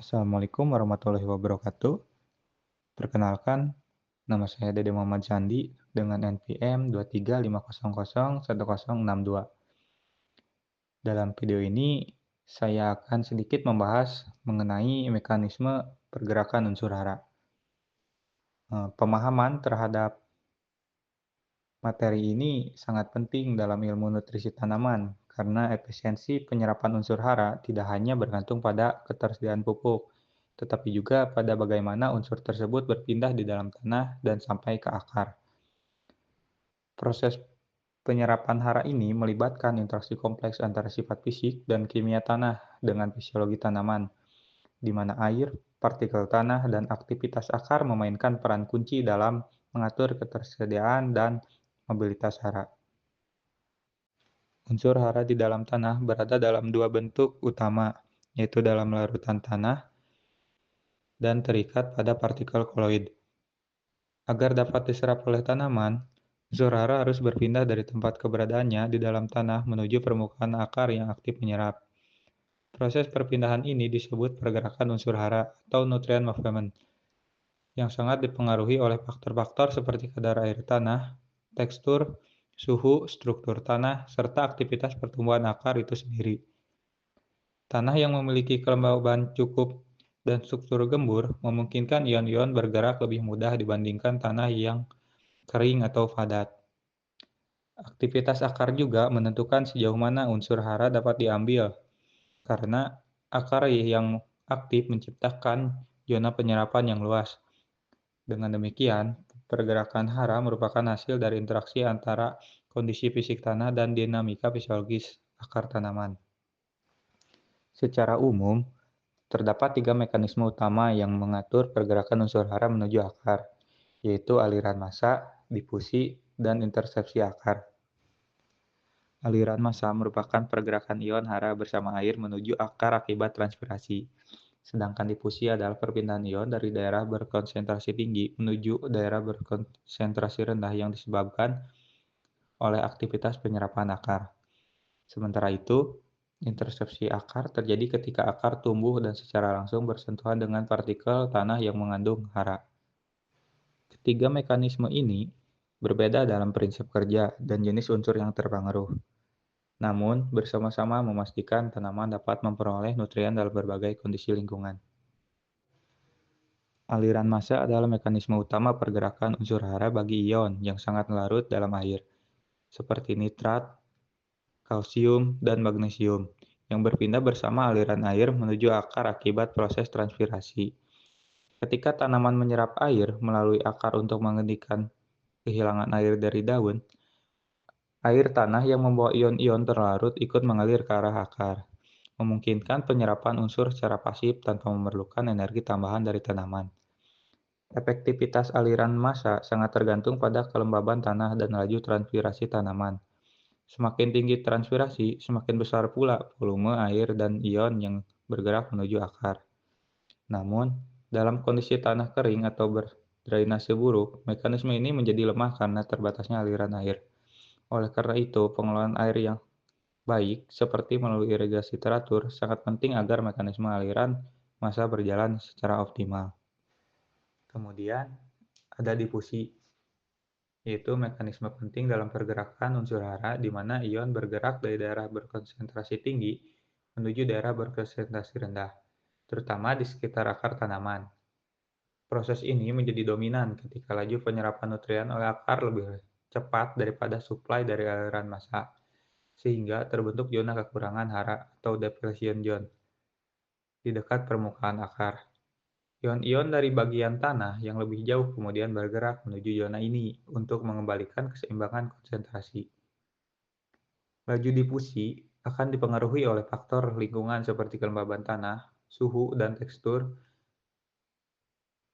Assalamualaikum warahmatullahi wabarakatuh. Perkenalkan, nama saya Dede Muhammad Sandi dengan NPM 235001062. Dalam video ini, saya akan sedikit membahas mengenai mekanisme pergerakan unsur hara. Pemahaman terhadap materi ini sangat penting dalam ilmu nutrisi tanaman karena efisiensi penyerapan unsur hara tidak hanya bergantung pada ketersediaan pupuk, tetapi juga pada bagaimana unsur tersebut berpindah di dalam tanah dan sampai ke akar. Proses penyerapan hara ini melibatkan interaksi kompleks antara sifat fisik dan kimia tanah dengan fisiologi tanaman, di mana air, partikel tanah, dan aktivitas akar memainkan peran kunci dalam mengatur ketersediaan dan mobilitas hara. Unsur hara di dalam tanah berada dalam dua bentuk utama, yaitu dalam larutan tanah dan terikat pada partikel koloid. Agar dapat diserap oleh tanaman, unsur hara harus berpindah dari tempat keberadaannya di dalam tanah menuju permukaan akar yang aktif menyerap. Proses perpindahan ini disebut pergerakan unsur hara atau nutrient movement, yang sangat dipengaruhi oleh faktor-faktor seperti kadar air tanah, tekstur, suhu, struktur tanah, serta aktivitas pertumbuhan akar itu sendiri. Tanah yang memiliki kelembaban cukup dan struktur gembur memungkinkan ion-ion bergerak lebih mudah dibandingkan tanah yang kering atau padat. Aktivitas akar juga menentukan sejauh mana unsur hara dapat diambil, karena akar yang aktif menciptakan zona penyerapan yang luas. Dengan demikian, pergerakan hara merupakan hasil dari interaksi antara kondisi fisik tanah dan dinamika fisiologis akar tanaman. Secara umum, terdapat tiga mekanisme utama yang mengatur pergerakan unsur hara menuju akar, yaitu aliran massa, difusi, dan intersepsi akar. Aliran massa merupakan pergerakan ion hara bersama air menuju akar akibat transpirasi, sedangkan difusi adalah perpindahan ion dari daerah berkonsentrasi tinggi menuju daerah berkonsentrasi rendah yang disebabkan oleh aktivitas penyerapan akar. Sementara itu, intersepsi akar terjadi ketika akar tumbuh dan secara langsung bersentuhan dengan partikel tanah yang mengandung hara. Ketiga mekanisme ini berbeda dalam prinsip kerja dan jenis unsur yang terpengaruh. Namun, bersama-sama memastikan tanaman dapat memperoleh nutrien dalam berbagai kondisi lingkungan. Aliran massa adalah mekanisme utama pergerakan unsur hara bagi ion yang sangat larut dalam air, seperti nitrat, kalsium, dan magnesium, yang berpindah bersama aliran air menuju akar akibat proses transpirasi. Ketika tanaman menyerap air melalui akar untuk menghentikan kehilangan air dari daun, air tanah yang membawa ion-ion terlarut ikut mengalir ke arah akar, memungkinkan penyerapan unsur secara pasif tanpa memerlukan energi tambahan dari tanaman. Efektivitas aliran massa sangat tergantung pada kelembaban tanah dan laju transpirasi tanaman. Semakin tinggi transpirasi, semakin besar pula volume air dan ion yang bergerak menuju akar. Namun, dalam kondisi tanah kering atau berdrainase buruk, mekanisme ini menjadi lemah karena terbatasnya aliran air. Oleh karena itu, pengelolaan air yang baik, seperti melalui irigasi teratur, sangat penting agar mekanisme aliran massa berjalan secara optimal. Kemudian, ada difusi, yaitu mekanisme penting dalam pergerakan unsur hara di mana ion bergerak dari daerah berkonsentrasi tinggi menuju daerah berkonsentrasi rendah, terutama di sekitar akar tanaman. Proses ini menjadi dominan ketika laju penyerapan nutrien oleh akar lebih cepat daripada suplai dari aliran massa, sehingga terbentuk zona kekurangan hara atau depletion zone di dekat permukaan akar. Ion-ion dari bagian tanah yang lebih jauh kemudian bergerak menuju zona ini untuk mengembalikan keseimbangan konsentrasi. Laju difusi akan dipengaruhi oleh faktor lingkungan seperti kelembaban tanah, suhu dan tekstur,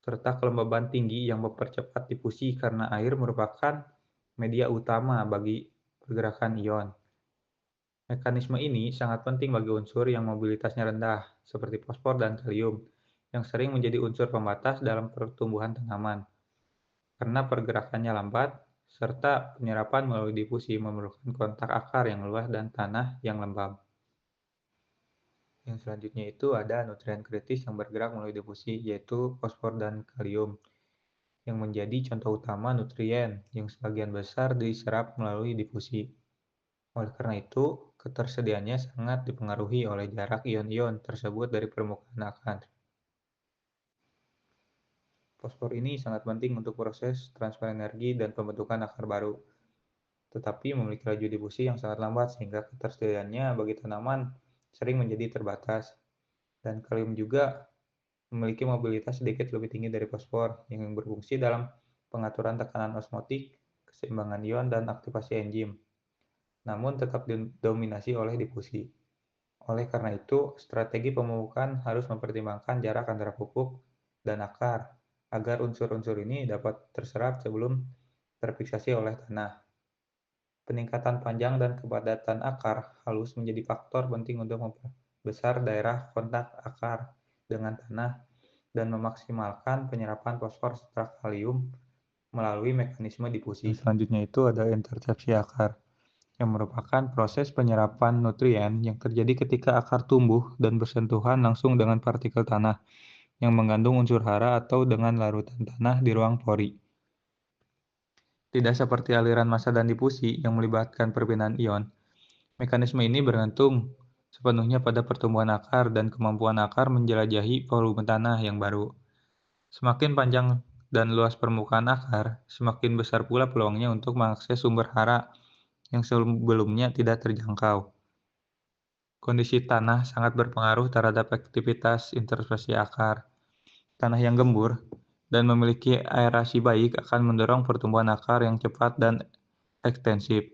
serta kelembaban tinggi yang mempercepat difusi karena air merupakan media utama bagi pergerakan ion. Mekanisme ini sangat penting bagi unsur yang mobilitasnya rendah, seperti fosfor dan kalium, yang sering menjadi unsur pembatas dalam pertumbuhan tanaman. Karena pergerakannya lambat, serta penyerapan melalui difusi memerlukan kontak akar yang luas dan tanah yang lembab. Yang selanjutnya itu ada nutrien kritis yang bergerak melalui difusi, yaitu fosfor dan kalium, yang menjadi contoh utama nutrien yang sebagian besar diserap melalui difusi. Oleh karena itu, ketersediaannya sangat dipengaruhi oleh jarak ion-ion tersebut dari permukaan akar. Fosfor ini sangat penting untuk proses transfer energi dan pembentukan akar baru, tetapi memiliki laju difusi yang sangat lambat sehingga ketersediaannya bagi tanaman sering menjadi terbatas. Dan kalium juga memiliki mobilitas sedikit lebih tinggi dari fosfor yang berfungsi dalam pengaturan tekanan osmotik, keseimbangan ion, dan aktivasi enzim, namun tetap didominasi oleh difusi. Oleh karena itu, strategi pemupukan harus mempertimbangkan jarak antara pupuk dan akar agar unsur-unsur ini dapat terserap sebelum terfiksasi oleh tanah. Peningkatan panjang dan kepadatan akar halus menjadi faktor penting untuk memperbesar daerah kontak akar dengan tanah dan memaksimalkan penyerapan fosfor serta kalium melalui mekanisme difusi. Selanjutnya itu ada intersepsi akar, yang merupakan proses penyerapan nutrien yang terjadi ketika akar tumbuh dan bersentuhan langsung dengan partikel tanah yang mengandung unsur hara atau dengan larutan tanah di ruang pori. Tidak seperti aliran massa dan difusi yang melibatkan perpindahan ion, mekanisme ini bergantung sepenuhnya pada pertumbuhan akar dan kemampuan akar menjelajahi volume tanah yang baru. Semakin panjang dan luas permukaan akar, semakin besar pula peluangnya untuk mengakses sumber hara yang sebelumnya tidak terjangkau. Kondisi tanah sangat berpengaruh terhadap aktivitas intersepsi akar. Tanah yang gembur dan memiliki aerasi baik akan mendorong pertumbuhan akar yang cepat dan ekstensif.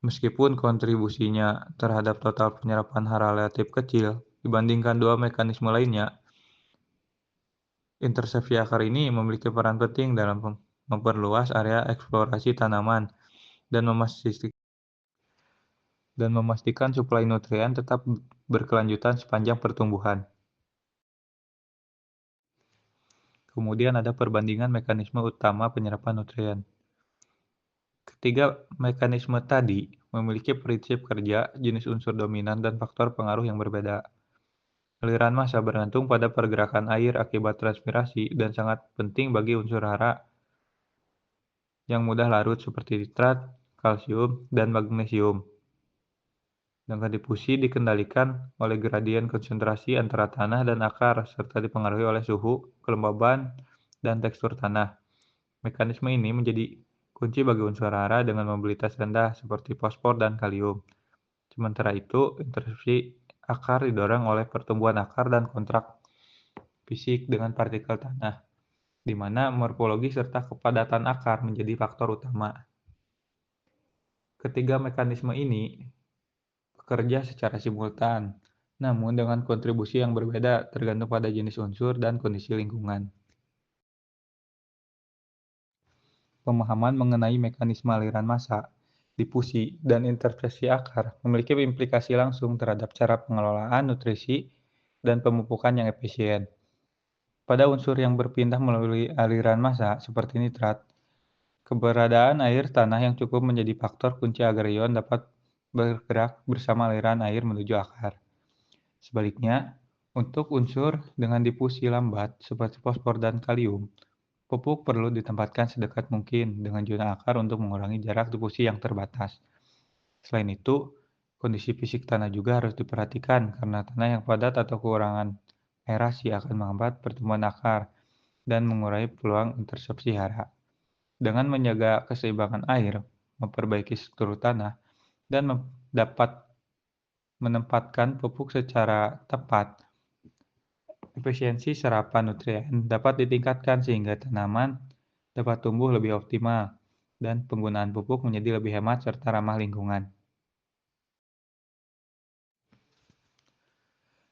Meskipun kontribusinya terhadap total penyerapan hara relatif kecil dibandingkan dua mekanisme lainnya, intersepsi akar ini memiliki peran penting dalam memperluas area eksplorasi tanaman dan memastikan suplai nutrien tetap berkelanjutan sepanjang pertumbuhan. Kemudian ada perbandingan mekanisme utama penyerapan nutrien. Ketiga mekanisme tadi memiliki prinsip kerja, jenis unsur dominan, dan faktor pengaruh yang berbeda. Aliran massa bergantung pada pergerakan air akibat transpirasi dan sangat penting bagi unsur hara yang mudah larut seperti nitrat, kalsium, dan magnesium. Sedangkan difusi dikendalikan oleh gradien konsentrasi antara tanah dan akar serta dipengaruhi oleh suhu, kelembaban, dan tekstur tanah. Mekanisme ini menjadi kunci bagi unsur hara dengan mobilitas rendah seperti fosfor dan kalium. Sementara itu, intersepsi akar didorong oleh pertumbuhan akar dan kontrak fisik dengan partikel tanah, di mana morfologi serta kepadatan akar menjadi faktor utama. Ketiga mekanisme ini bekerja secara simultan, namun dengan kontribusi yang berbeda tergantung pada jenis unsur dan kondisi lingkungan. Pemahaman mengenai mekanisme aliran massa, difusi, dan intersepsi akar memiliki implikasi langsung terhadap cara pengelolaan nutrisi dan pemupukan yang efisien. Pada unsur yang berpindah melalui aliran massa seperti nitrat, keberadaan air tanah yang cukup menjadi faktor kunci agar ion dapat bergerak bersama aliran air menuju akar. Sebaliknya, untuk unsur dengan difusi lambat seperti fosfor dan kalium, pupuk perlu ditempatkan sedekat mungkin dengan zona akar untuk mengurangi jarak difusi yang terbatas. Selain itu, kondisi fisik tanah juga harus diperhatikan karena tanah yang padat atau kekurangan aerasi akan menghambat pertumbuhan akar dan mengurangi peluang intersepsi hara. Dengan menjaga keseimbangan air, memperbaiki struktur tanah, dan dapat menempatkan pupuk secara tepat, efisiensi serapan nutrien dapat ditingkatkan sehingga tanaman dapat tumbuh lebih optimal dan penggunaan pupuk menjadi lebih hemat serta ramah lingkungan.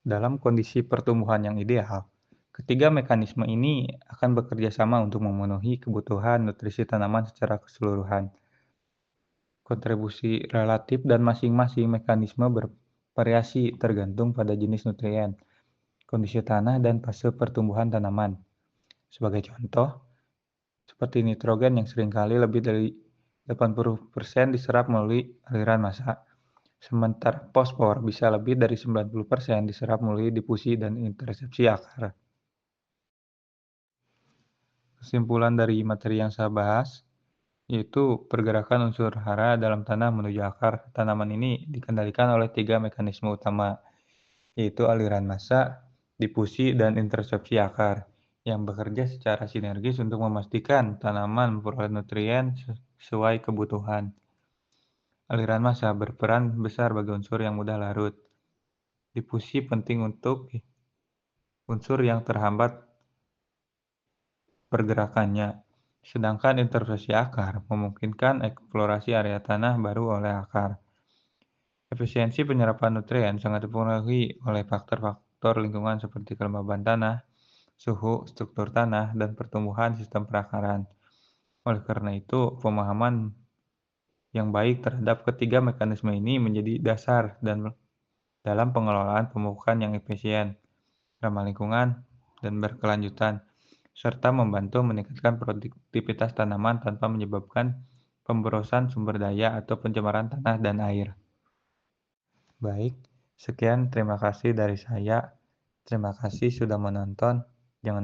Dalam kondisi pertumbuhan yang ideal, ketiga mekanisme ini akan bekerja sama untuk memenuhi kebutuhan nutrisi tanaman secara keseluruhan. Kontribusi relatif dan masing-masing mekanisme bervariasi tergantung pada jenis nutrien, kondisi tanah, dan fase pertumbuhan tanaman. Sebagai contoh, seperti nitrogen yang seringkali lebih dari 80% diserap melalui aliran massa, Sementara fosfor bisa lebih dari 90% diserap melalui difusi dan intersepsi akar. Kesimpulan dari materi yang saya bahas, yaitu pergerakan unsur hara dalam tanah menuju akar tanaman ini dikendalikan oleh 3 mekanisme utama, yaitu aliran massa, difusi, dan intersepsi akar, yang bekerja secara sinergis untuk memastikan tanaman memperoleh nutrien sesuai kebutuhan. Aliran massa berperan besar bagi unsur yang mudah larut. Difusi penting untuk unsur yang terhambat pergerakannya, sedangkan intersepsi akar memungkinkan eksplorasi area tanah baru oleh akar. Efisiensi penyerapan nutrien sangat dipengaruhi oleh faktor-faktor lingkungan seperti kelembaban tanah, suhu, struktur tanah, dan pertumbuhan sistem perakaran. Oleh karena itu, pemahaman yang baik terhadap ketiga mekanisme ini menjadi dasar dan dalam pengelolaan pemupukan yang efisien, ramah lingkungan, dan berkelanjutan, serta membantu meningkatkan produktivitas tanaman tanpa menyebabkan pemborosan sumber daya atau pencemaran tanah dan air. Baik, sekian terima kasih dari saya. Terima kasih sudah menonton.